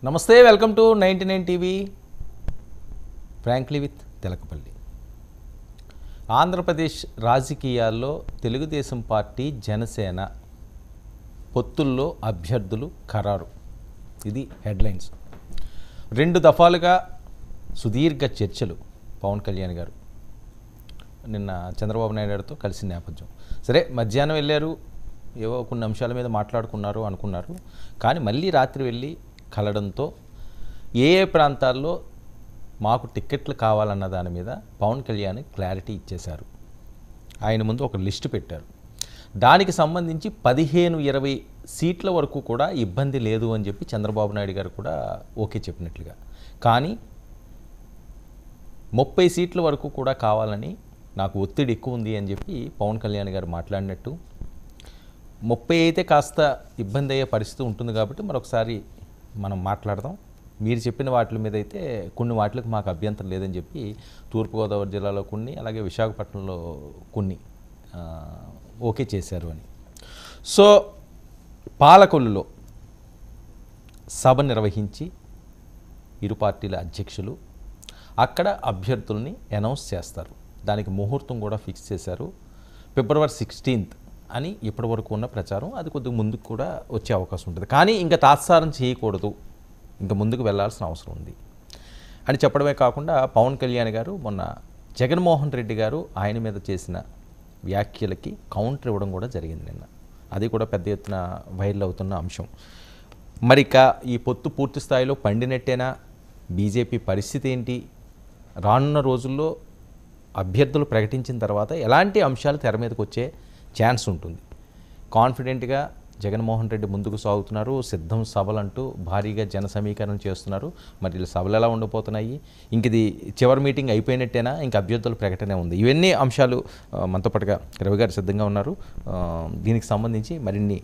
నమస్తే, welcome to 99 TV frankly with Telakapalli. Andhra Pradesh రాజకీయాల్లో Telugu Desam party, Janasena పొత్తుల్లో అభ్యర్థులు ఖరారు. ఇది హెడ్లైన్స్. 2 దఫాలుగా సుదీర్ఘ చర్చలు పవన్ కళ్యాణ్ గారు నిన్న చంద్రబాబు నాయుడు గారితో కలిసిన నేపథ్యం. సరే, మధ్యాహ్నం వెళ్ళారు, ఏవో కొన్ని అంశాల మీద మాట్లాడుకున్నారు అనుకున్నారు. కానీ మళ్ళీ రాత్రి వెళ్ళి కలడంతో ఏ ప్రాంతాల్లో మాకు టిక్కెట్లు కావాలన్న దాని మీద పవన్ కళ్యాణ్ క్లారిటీ ఇచ్చేశారు. ఆయన ముందు ఒక లిస్టు పెట్టారు. దానికి సంబంధించి 15-20 సీట్ల వరకు కూడా ఇబ్బంది లేదు అని చెప్పి చంద్రబాబు నాయుడు గారు కూడా ఓకే చెప్పినట్లుగా. కానీ 30 సీట్ల వరకు కూడా కావాలని నాకు ఒత్తిడి ఎక్కువ ఉంది అని చెప్పి పవన్ కళ్యాణ్ గారు మాట్లాడినట్టు. 30 అయితే కాస్త ఇబ్బంది అయ్యే పరిస్థితి ఉంటుంది కాబట్టి మరొకసారి మనం మాట్లాడదాం. మీరు చెప్పిన వాటి మీద అయితే కొన్ని వాటికి మాకు అభ్యంతరం లేదని చెప్పి తూర్పుగోదావరి జిల్లాలో కొన్ని, అలాగే విశాఖపట్నంలో కొన్ని ఓకే చేశారు అని. సో పాలకొల్లులో సభ నిర్వహించి ఇరు పార్టీల అధ్యక్షులు అక్కడ అభ్యర్థుల్ని అనౌన్స్ చేస్తారు. దానికి ముహూర్తం కూడా ఫిక్స్ చేశారు. ఫిబ్రవరి 16th అని ఇప్పటి వరకు ఉన్న ప్రచారం. అది కొద్దిగా ముందుకు కూడా వచ్చే అవకాశం ఉంటుంది. కానీ ఇంకా తాత్సారం చేయకూడదు, ఇంకా ముందుకు వెళ్లాల్సిన అవసరం ఉంది అని చెప్పడమే కాకుండా పవన్ కళ్యాణ్ గారు మొన్న జగన్మోహన్ రెడ్డి గారు ఆయన మీద చేసిన వ్యాఖ్యలకి కౌంటర్ ఇవ్వడం కూడా జరిగింది నిన్న. అది కూడా పెద్ద ఎత్తున వైరల్ అవుతున్న అంశం. మరి ఇక ఈ పొత్తు పూర్తి స్థాయిలో పండినట్టేనా? బీజేపీ పరిస్థితి ఏంటి? రానున్న రోజుల్లో అభ్యర్థులు ప్రకటించిన తర్వాత ఎలాంటి అంశాలు తెర మీదకి వచ్చే ఛాన్స్ ఉంటుంది? కాన్ఫిడెంట్గా జగన్మోహన్ రెడ్డి ముందుకు సాగుతున్నారు. సిద్ధం సభలంటూ భారీగా జన సమీకరణ చేస్తున్నారు. మరి వీళ్ళ సభలు ఎలా ఉండబోతున్నాయి? ఇంక ఇది చివరి మీటింగ్ అయిపోయినట్టేనా? ఇంకా అభ్యర్థుల ప్రకటనే ఉంది. ఇవన్నీ అంశాలు మనతో పాటుగా రవి గారు సిద్ధంగా ఉన్నారు. దీనికి సంబంధించి మరిన్ని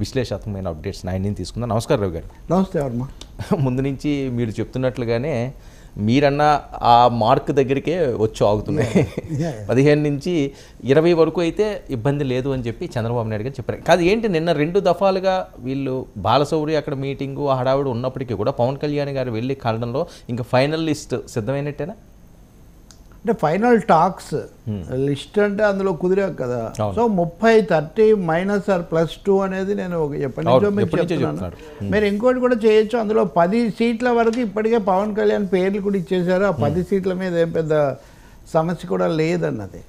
విశ్లేషాత్మకమైన అప్డేట్స్ ఆయన తీసుకుందాం. నమస్కారం రవి గారు. నమస్తే వర్మ. ముందు నుంచి మీరు చెప్తున్నట్లుగానే మీరన్న ఆ మార్క్ దగ్గరికే వచ్చి ఆగుతున్నాయి. 15 నుంచి 20 వరకు అయితే ఇబ్బంది లేదు అని చెప్పి చంద్రబాబు నాయుడు గారు చెప్పారు. కాదు ఏంటి, నిన్న 2 దఫాలుగా వీళ్ళు బాలశౌరి అక్కడ మీటింగు హడావుడు ఉన్నప్పటికీ కూడా పవన్ కళ్యాణ్ గారు వెళ్ళి కలడంలో ఇంకా ఫైనల్ లిస్ట్ సిద్ధమైనట్టేనా? అంటే ఫైనల్ టాక్స్ లిస్ట్ అంటే అందులో కుదిరాక కదా. సో 30-30 -+2 అనేది నేను ఎప్పటి నుంచో మీకు చెప్తున్నాను. మీరు ఇంకోటి కూడా చేయొచ్చు. అందులో 10 సీట్ల వరకు ఇప్పటికే పవన్ కళ్యాణ్ పేర్లు కూడా ఇచ్చేశారు. ఆ 10 సీట్ల మీద ఏం పెద్ద సమస్య కూడా లేదన్నది.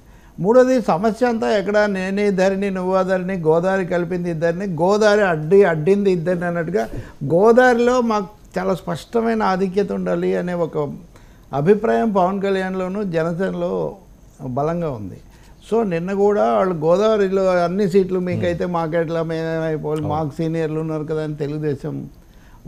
మూడోది సమస్య అంతా ఎక్కడ, నేనే ధరిని నువ్వు ధరిని, గోదావరి కలిపింది ఇద్దరిని, గోదావరి అడ్డింది ఇద్దరిని అన్నట్టుగా గోదావరిలో మాకు చాలా స్పష్టమైన ఆధిక్యత ఉండాలి అనే ఒక అభిప్రాయం పవన్ కళ్యాణ్లోనూ జనసేనలో బలంగా ఉంది. సో నిన్న కూడా వాళ్ళు గోదావరిలో అన్ని సీట్లు మీకైతే మాకెట్లా మేమైపోవాలి, మాకు సీనియర్లు ఉన్నారు కదా అని తెలుగుదేశం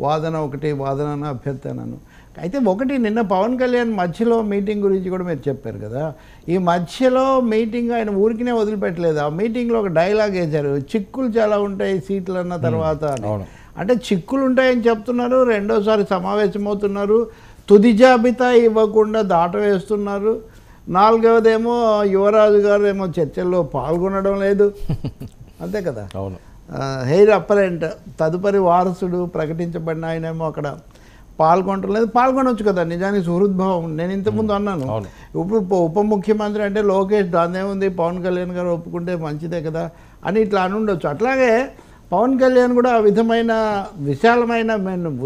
వాదన ఒకటి, వాదన అభ్యర్థనను. అయితే ఒకటి, నిన్న పవన్ కళ్యాణ్ మధ్యలో మీటింగ్ గురించి కూడా మీరు చెప్పారు కదా. ఈ మధ్యలో మీటింగ్ ఆయన ఊరికినే వదిలిపెట్టలేదు. ఆ మీటింగ్లో ఒక డైలాగ్ వేశారు, చిక్కులు చాలా ఉంటాయి సీట్లు అన్న తర్వాత అని. అంటే చిక్కులు ఉంటాయని చెప్తున్నారు, రెండోసారి సమావేశమవుతున్నారు, తుది జాబితా ఇవ్వకుండా దాటవేస్తున్నారు. 4వదేమో యువరాజు గారు ఏమో చర్చల్లో పాల్గొనడం లేదు, అంతే కదా. అవును. హెయిర్ అపరెంట్ తదుపరి వారసుడు ప్రకటించబడిన ఆయనేమో అక్కడ పాల్గొనడం లేదు. పాల్గొనవచ్చు కదా, నిజానికి సుహృద్భావం. నేను ఇంతకుముందు అన్నాను, ఇప్పుడు ఉప ముఖ్యమంత్రి అంటే లోకేష్, దాన్నే ఉంది, పవన్ కళ్యాణ్ గారు ఒప్పుకుంటే మంచిదే కదా అని ఇట్లా అని ఉండొచ్చు. అట్లాగే పవన్ కళ్యాణ్ కూడా ఆ విధమైన విశాలమైన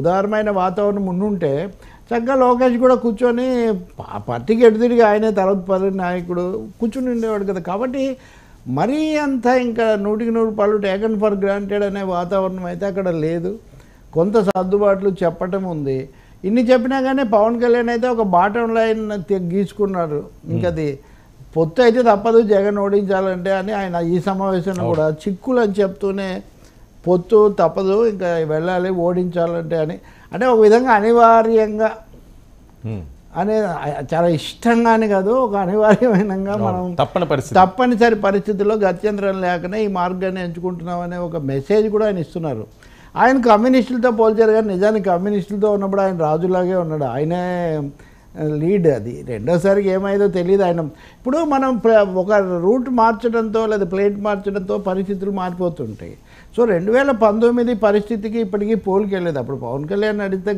ఉదారమైన వాతావరణం ఉండుంటే చక్కగా లోకేష్ కూడా కూర్చొని పార్టీకి ఎడుదిరిగి ఆయనే తర్వాత నాయకుడు కూర్చుని ఉండేవాడు కదా. కాబట్టి మరీ అంత ఇంకా 100% టేకన్ ఫర్ గ్రాంటెడ్ అనే వాతావరణం అయితే అక్కడ లేదు. కొంత సర్దుబాట్లు చెప్పటం ఉంది. ఇన్ని చెప్పినా కానీ పవన్ కళ్యాణ్ అయితే ఒక బాటం లైన్ గీసుకున్నారు. ఇంకది పొత్తు అయితే తప్పదు, జగన్ ఓడించాలంటే అని ఆయన ఈ సమావేశంలో కూడా చిక్కులు అని చెప్తూనే పొత్తు తప్పదు, ఇంకా వెళ్ళాలి ఓడించాలంటే అని. అంటే ఒక విధంగా అనివార్యంగా అనే చాలా ఇష్టంగానే కాదు, ఒక అనివార్యమైనగా మనం తప్పనిసరి పరిస్థితుల్లో గత్యంతరం లేకనే ఈ మార్గాన్ని ఎంచుకుంటున్నాం అనే ఒక మెసేజ్ కూడా ఆయన ఇస్తున్నారు. ఆయన కమ్యూనిస్టులతో పోల్చారు కానీ నిజానికి కమ్యూనిస్టులతో ఉన్నప్పుడు ఆయన రాజులాగే ఉన్నాడు. ఆయనే లీడ్. అది రెండోసారికి ఏమైందో తెలియదు. ఆయన ఇప్పుడు మనం ఒక రూట్ మార్చడంతో లేదా ప్లేట్ మార్చడంతో పరిస్థితులు మారిపోతుంటాయి. సో 2019 పరిస్థితికి ఇప్పటికీ పోలికెళ్ళలేదు. అప్పుడు పవన్ కళ్యాణ్ అడిగితే